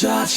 touch.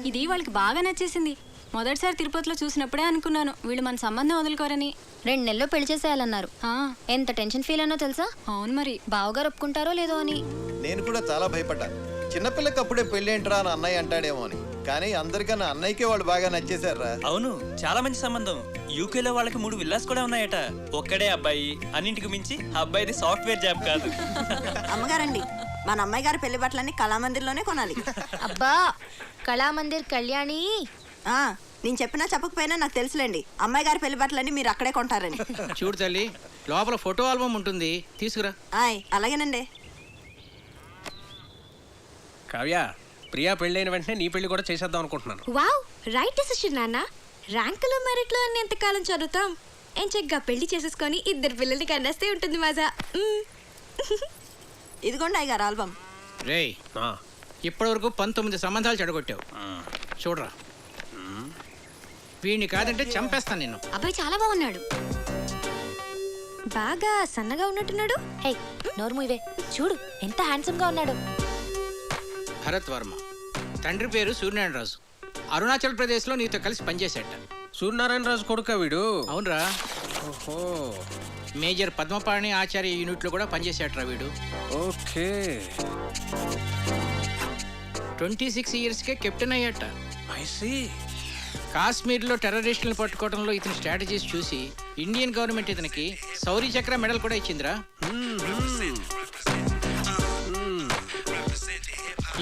ఇది వాళ్ళకి బాగా నచ్చేసింది. మొదటిసారి తిరుపతిలో చూసినప్పుడే అనుకున్నాను వీళ్ళు మన సంబంధం వదులుకోరని. 2 నెలల్లో పెళ్లి చేసేయాలన్నారు. ఎంత టెన్షన్ ఫీల్ అయినో తెలుసా? అవును మరి. బావగారు ఒప్పుకుంటారో లేదో అని. నేను కూడా చాలా భయపడ్డా. చిన్నపిల్లకి అప్పుడే పెళ్లి ఏంట్రా అని అన్నయ్య అంటాడేమో అని. కానీ అందరికన్నా అన్నయ్యకే వాళ్ళు బాగా నచ్చేశారా. అవును, చాలా మంచి సంబంధం. యూకేలో వాళ్ళకి 3 విల్లాస్ కూడా ఉన్నాయట. ఒక్కడే అబ్బాయి, అన్నింటికి మించి అబ్బాయిది సాఫ్ట్వేర్ జాబ్ కాదు. అమ్మగారండి, మన అమ్మాయి గారి పెళ్లి బట్టలన్నీ కళామందిర్లోనే కొనాలి. అబ్బా, కళామందిర్ కళ్యాణి. నేను చెప్పినా చెప్పకపోయినా నాకు తెలుసులేండి, అమ్మాయి గారి పెళ్లి బట్టలన్నీ మీరు అక్కడే కొంటారని. చూడు తల్లి, లోపల ఫోటో ఆల్బమ్ ఉంటుంది, తీసుకురా. అలాగేనండి. కావ్య, ప్రియా పెళ్ళైన వెంటనే నీ పెళ్లి కూడా చేసేద్దాం అనుకుంటున్నాను. వావ్, రైట్ డెసిషన్ నాన్న. ర్యాంకులు మెరిట్లో అన్ని ఎంతకాలం చదువుతాం, ఏం చక్కగా పెళ్లి చేసేసుకొని 2 పిల్లల్ని కన్నేస్తే ఉంటుంది మజా. ఇదిగోండి అయ్యగారు ఆల్బమ్. రేయ్, ఇప్పటి వరకు 19 సంబంధాలు చెడగొట్టావు. చూడరా, వీడిని కాదంటే చంపేస్తాను నిన్ను. అబ్బాయి చాలా బాగున్నాడు, బాగా సన్నగా ఉన్నట్టున్నాడు. హే, నోరు మూయవే. చూడు ఎంత హ్యాండ్సమ్ గా ఉన్నాడు. భరత్ వర్మ, తండ్రి పేరు సూర్యనారాయణ రాజు. అరుణాచల్ ప్రదేశ్ లో నీతో కలిసి పనిచేసేట. సూర్యనారాయణ రాజు కొడుకా వీడు? అవునరా. ఓహో, మేజర్ పద్మపాణి ఆచార్య యూనిట్ లో కూడా పనిచేసేటరా వీడు. ఓకే. 26 years కే కెప్టెన్ అయ్యాట. I see. కాశ్మీర్లో టెర్రరిస్టులను పట్టుకోవడంలో ఇతని స్ట్రాటజీస్ చూసి ఇండియన్ గవర్నమెంట్ ఇతనికి శౌర్య చక్ర మెడల్ కూడా ఇచ్చిందిరా.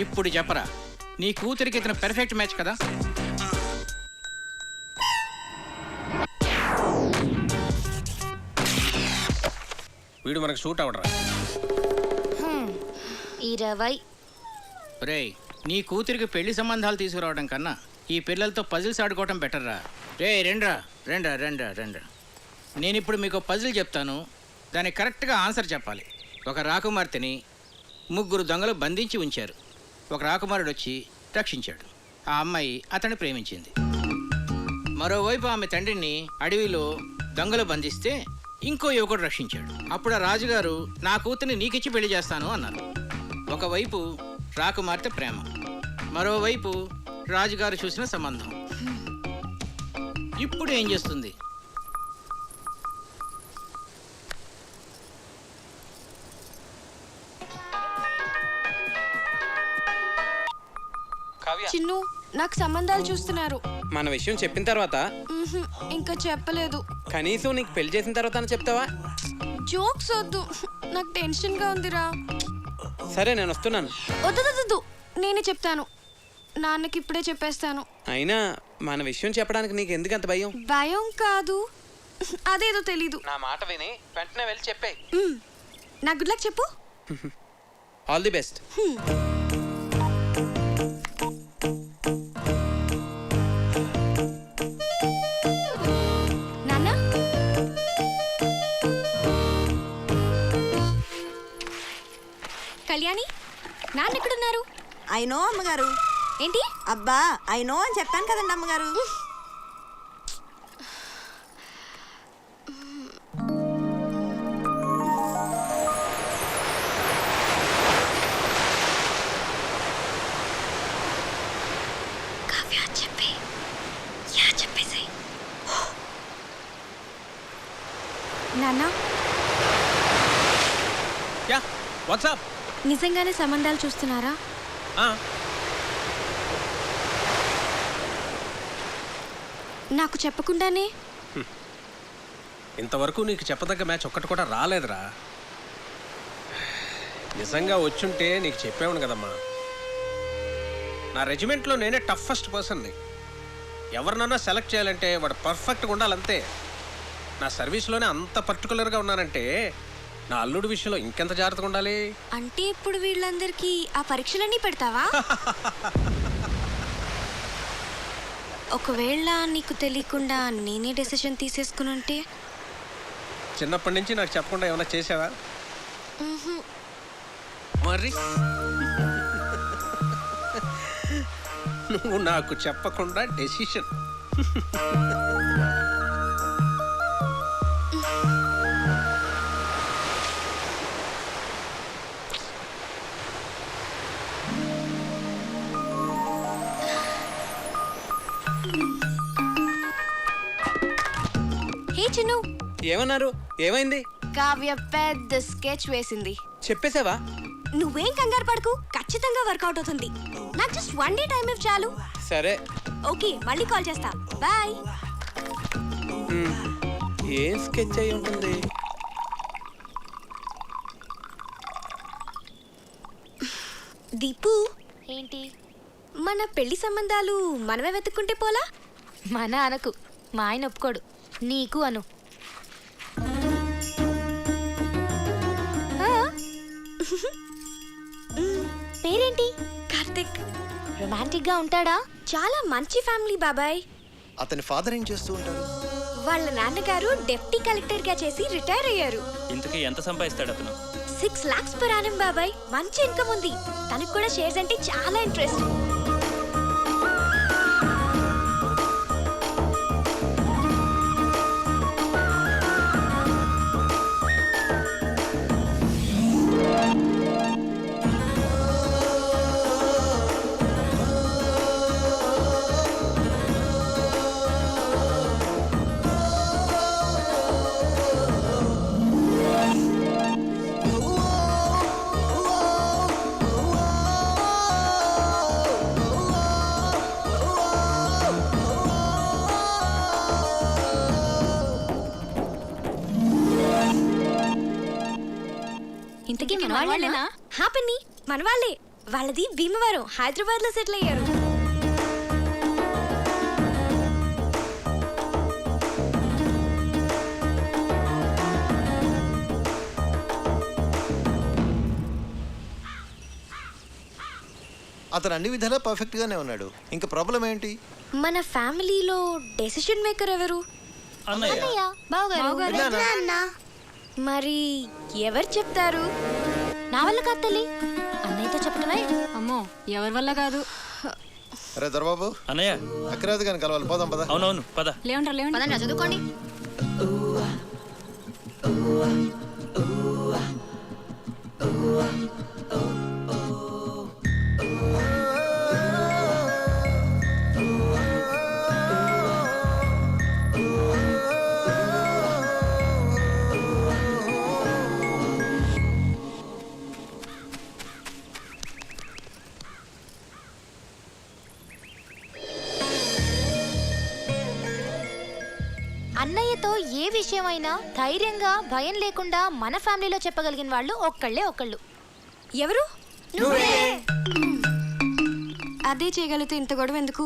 ఇప్పుడు చెప్పరా, నీ కూతురికి ఇతను పెర్ఫెక్ట్ మ్యాచ్ కదా? వీడు మనకు సూట్ అవడరా. 20. రేయ్, నీ కూతురికి పెళ్లి సంబంధాలు తీసుకురావడం కన్నా ఈ పిల్లలతో పజిల్స్ ఆడుకోవటం బెటర్రా. రే రెండ్రా రెండ్రా రెండ్రా రెండ్రా. నేను ఇప్పుడు మీకు పజిల్ చెప్తాను, దానికి కరెక్ట్గా ఆన్సర్ చెప్పాలి. ఒక రాకుమార్తెని 3 దొంగలు బంధించి ఉంచారు. ఒక రాకుమారుడు వచ్చి రక్షించాడు. ఆ అమ్మాయి అతన్ని ప్రేమించింది. మరోవైపు ఆమె తండ్రిని అడవిలో దొంగలు బంధిస్తే ఇంకో యువకుడు రక్షించాడు. అప్పుడు ఆ రాజుగారు నా కూతుర్ని నీకిచ్చి పెళ్లి చేస్తాను అన్నారు. ఒకవైపు రాకుమార్తె ప్రేమ, మరోవైపు రాజుగారు చూసిన సంబంధం. ఇప్పుడు ఏం చేస్తుంది? చిన్ను, నాకు సంబంధాలు చూస్తున్నారు. మన విషయం చెప్పిన తర్వాత ఇంకా చెప్పలేదు. కనీసం నీకు పెళ్లి చేసిన తర్వాత చెప్తావా? జోక్స్ వద్దు, నాకు టెన్షన్ గా ఉందిరా. సరే, నేను వస్తున్నాను. వద్దు, నేనే చెప్తాను. నాన్నకి ఇప్పుడే చెప్పేస్తాను. అయినా మన విషయం చెప్పడానికి నీకు ఎందుకు అంత భయం? భయం కాదు, అదేదో తెలీదు. నా మాట విని వెంటనే వెళ్ళి చెప్పే. నా గుడ్ లక్ చెప్పు. All the best. నాన్న, కళ్యాణి, నాన్న ఎక్కడున్నారు? అయినో అమ్మగారు. ఏంటి? అబ్బా, అయినో అని చెప్పాను కదండి అమ్మగారు. నాన్న, యా, వాట్సాప్. నిజంగానే సంబంధాలు చూస్తున్నారా? నాకు చెప్పకుండానే? ఇంతవరకు నీకు చెప్పదగ్గ మ్యాచ్ ఒక్కటి కూడా రాలేదురా. నిజంగా వచ్చుంటే నీకు చెప్పేవాను కదమ్మా. నా రెజిమెంట్లో నేనే టఫెస్ట్ పర్సన్ని. ఎవరినన్నా సెలెక్ట్ చేయాలంటే వాడు పర్ఫెక్ట్గా ఉండాలంతే. నా సర్వీస్లోనే అంత పర్టికులర్గా ఉన్నానంటే నా అల్లుడి విషయంలో ఇంకెంత జాగ్రత్తగా ఉండాలి. అంటే ఇప్పుడు వీళ్ళందరికీ ఆ పరీక్షలన్నీ పెడతావా? ఒకవేళ నీకు తెలియకుండా నేనే డెసిషన్ తీసుకుని ఉంటే? చిన్నప్పటి నుంచి నాకు చెప్పకుండా ఏమైనా చేసావా? మరి నువ్వు నాకు చెప్పకుండా డెసిషన్. చిన్ను ఏమన్నారు? ఏమైంది? కావ్య పెద్ద స్కెచ్ వేసింది. చెప్పేసావా? నువ్వేం కంగారు పడకు, ఖచ్చితంగా వర్కౌట్ అవుతుంది. నాకు జస్ట్ 1 డే టైం ఇవ్వు చాలు. సరే. ఓకే, మళ్ళీ కాల్ చేస్తా. బాయ్. ఏం స్కెచ్ అయి ఉంటుంది? దీపు, ఏంటి? మన పెళ్లి సంబంధాలు మనమే వెతుక్కుంటే పోలా? మన అనకు, మా ఆయన ఒప్పుకోడు. నీకు అను. పేరేంటి? కార్తిక్. రొమాంటిక్ గా ఉంటాడా? చాలా మంచి ఫ్యామిలీ బాబాయ్. అతని ఫాదర్ ఏం చేస్తూ ఉంటారు? వాళ్ళ నాన్నగారు డెప్యూటీ కలెక్టర్ గా చేసి రిటైర్ అయ్యారు. ఇంతకీ ఎంత సంపాదిస్తాడు అతను? 6 lakhs per annum బాబాయ్. మంచి ఇన్కమ్ ఉంది. తనకు కూడా షేర్స్ అంటే చాలా ఇంట్రెస్ట్. ఇంతకీ మన వాళ్ళేనా? వాళ్ళేనా? హ్యాపీని మన వాళ్ళే. వాళ్ళది భీమవరం, హైదరాబాద్ లో సెటిల్ అయ్యారు. అతను అన్ని విధాలా పర్ఫెక్ట్ గానే ఉన్నాడు. ఇంకా ప్రాబ్లం ఏంటి? మన ఫ్యామిలీలో డెసిషన్ మేకర్ ఎవరు? అన్నయ్య. బావగారు. మరి ఎవరు చెప్తారు? నా వల్ల కాదు తల్లి, అన్నయ్యతో చెప్పడమే. అమ్మో, ఎవరి వల్ల కాదు. అరే దొరబాబు, అన్నయ్య. అక్కరాదు కానీ కలవాలి. పోదాం పద. అవునవును, పద. లేవంటారు లేవండి. పదండి, చదువుకోండి. అన్నయ్యతో ఏ విషయమైనా ధైర్యంగా భయం లేకుండా మన ఫ్యామిలీలో చెప్పగలిగిన వాళ్ళు ఒక్కళ్ళు. ఎవరు? అదే చేయగలిగితే ఇంత గొడవ ఎందుకు?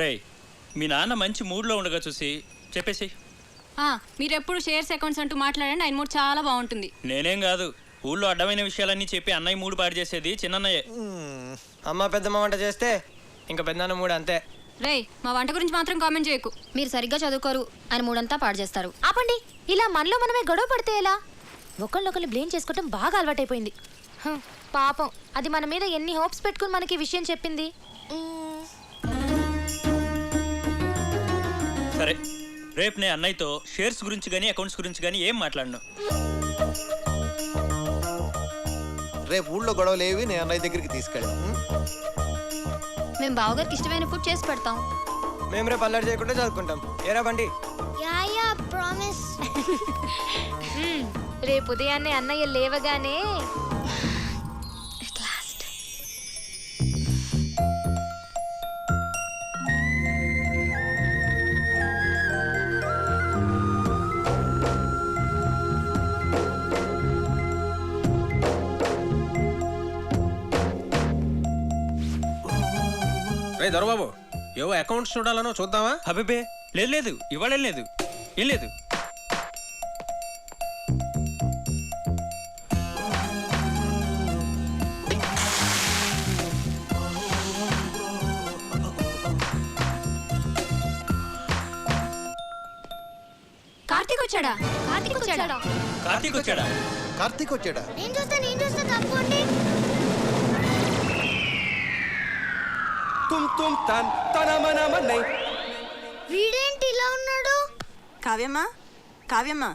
రేయ్, మీ నాన్న మంచి మూడ్లో ఉండగా చూసి చెప్పేసి. మీరు ఎప్పుడు షేర్స్ అకౌంట్స్ అంటూ మాట్లాడండి, ఆయన మూడు చాలా బాగుంటుంది. నేనేం కాదు, ఊళ్ళో అడ్డమైన విషయాలన్నీ చెప్పి అన్నయ్య మూడు పాడు చేసేది చిన్నయ్యే. అమ్మ పెద్దమ్మ వంట చేస్తే ఇంకా పెద్దన్న మూడు అంతే. రేయ్, మా వంట గురించి మాత్రం కామెంట్ చేయకు. మీరు సరిగ్గా చదువుకోరు, ఆయన మూడంతా పాడు చేస్తారు. ఆపండి, ఇలా మనలో మనమే గొడవ పడితే ఎలా? ఒకళ్ళొకళ్ళు బ్లేమ్ చేసుకోవటం బాగా అలవాటైపోయింది. పాపం, అది మన మీద ఎన్ని హోప్స్ పెట్టుకుని మనకి విషయం చెప్పింది. సరే, రేపు నేను అన్నయ్యతో షేర్స్ గురించి కానీ అకౌంట్స్ గురించి కానీ ఏం మాట్లాడను. రేపు ఊళ్ళో గొడవలు ఏవి నేను అన్నయ్య దగ్గరికి తీసుకెళ్ళాం. మేము బావగారికి ఇష్టమైన ఫుడ్ చేసి పెడతాం. మేము రేపు అల్లరి చేయకుండా చదువుకుంటాం. ఏరా బండి? రేపు ఉదయాన్నే అన్నయ్య లేవగానే రే దొరబాబు, ఏవో అకౌంట్స్ చూడాలనో చూద్దామా? అబ్బే, లేదు, ఇవాళ లేదు, ఏం లేదు. కార్తీక్ వచ్చాడా? కార్తీక్ వచ్చాడా? కార్తీక్ వచ్చాడా? కార్తీక్ వచ్చాడా? నేను చూస్తా తప్పండి. వీడేంటి ఇలా ఉన్నాడు? కావ్యమ్మా, కావ్యమ్మా,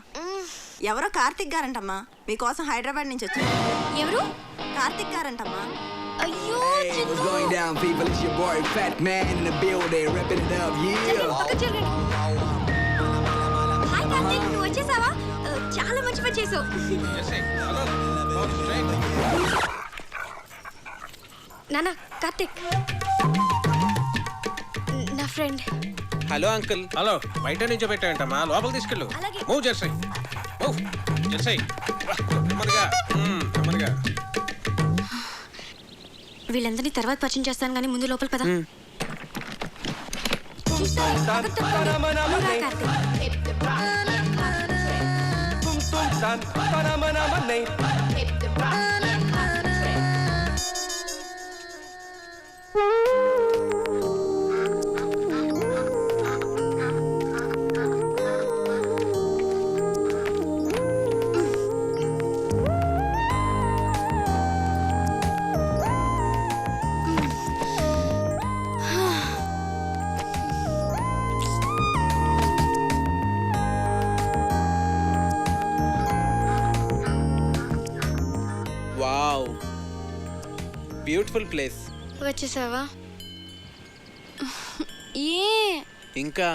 ఎవరో కార్తిక్ గారంటమ్మా, మీకోసం హైదరాబాద్ నుంచి వచ్చారు. ఎవరు? కార్తిక్ గారంటమ్మా. అయ్యో, Hey, what's going down, people? It's your boy Fat Man in the building, ripping it up, yeah. పక్కకు జరగండి. వచ్చేసావు. నాన్న, కార్తిక్ నా ఫ్రెండ్. Hello uncle. హలో, బయట నుంచో పెట్టాయంటమ్మా, లోపల తీసుకెళ్ళు. అలాగే. Move Jersey, move Jersey. నెమ్మదిగా, నెమ్మదిగా. వీళ్ళందరినీ తర్వాత పరిచయం చేస్తాను కానీ ముందు లోపల పద. చూస్తావా? జాగ్రత్తగా ఉండు. నువ్వు రా, కార్తిక్. Wow, beautiful place. వచ్చేసావా? ఏ ఇంకా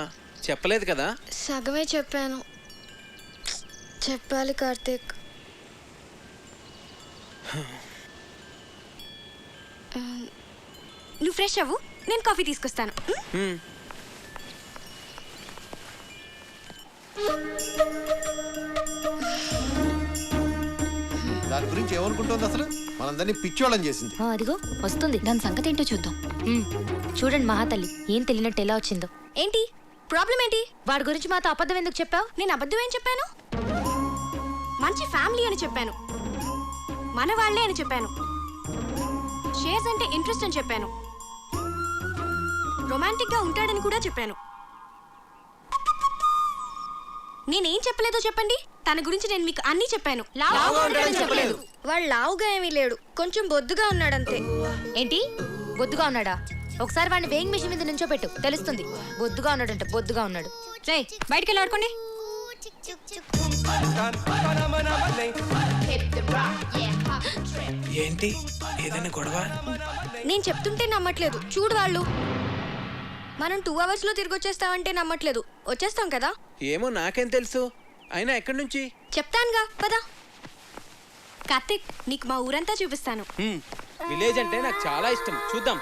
చెప్పలేదు కదా? సగమే చెప్పాను. చెప్పాలి కార్తీక్. నువ్వు ఫ్రెష్ అవ్వు, నేను కాఫీ తీసుకొస్తాను. దాని గురించి ఏమనుకుంటుంది అసలు? మనందరినీ పిచ్చోళ్ళని చేసింది. అదిగో వస్తుంది. దాని సంగతి ఏంటో చూద్దాం. చూడండి మహాతల్లి ఏం తెలియనట్టు ఎలా వచ్చిందో. ఏంటి ప్రాబ్లం ఏంటి? వాడి గురించి మాతో అబద్ధం ఎందుకు చెప్పావు? నేను అబద్ధం ఏం చెప్పాను? మంచి ఫ్యామిలీ అని చెప్పాను, మన వాళ్ళే అని చెప్పాను, షేర్స్ అంటే ఇంట్రెస్ట్ అని చెప్పాను, రొమాంటిక్ గా ఉంటాడని కూడా చెప్పాను. నేనేం చెప్పలేదో చెప్పండి. తన గురించి నేను మీకు అన్నీ చెప్పాను. వాడు లావుగా ఏమీ లేడు, కొంచెం బొద్దుగా ఉన్నాడంతే. ఏంటి బొద్దుగా ఉన్నాడా? ఒకసారి వాడిని వేయింగ్ మిషన్ మీద నుంచో పెట్టు, తెలుస్తుంది. బొద్దుగా ఉన్నాడంట, బొద్దుగా ఉన్నాడు. రే బయటికి వెళ్ళి ఆడుకోండి. ఏంటి, ఏదైనా గొడవ? నేను చెప్తుంటే నమ్మట్లేదు. చూడు వాళ్ళు. మనం 2 hours లో తిరిగి వచ్చేస్తామంటే నమ్మట్లేదు. వచ్చేస్తాం కదా? ఏమో నాకేం తెలుసు. అయినా ఎక్కడి నుంచి? చెప్తానుగా పదా. కార్తిక్, నీకు మా ఊరంతా చూపిస్తాను. విలేజ్ అంటే నాకు చాలా ఇష్టం, చూద్దాం.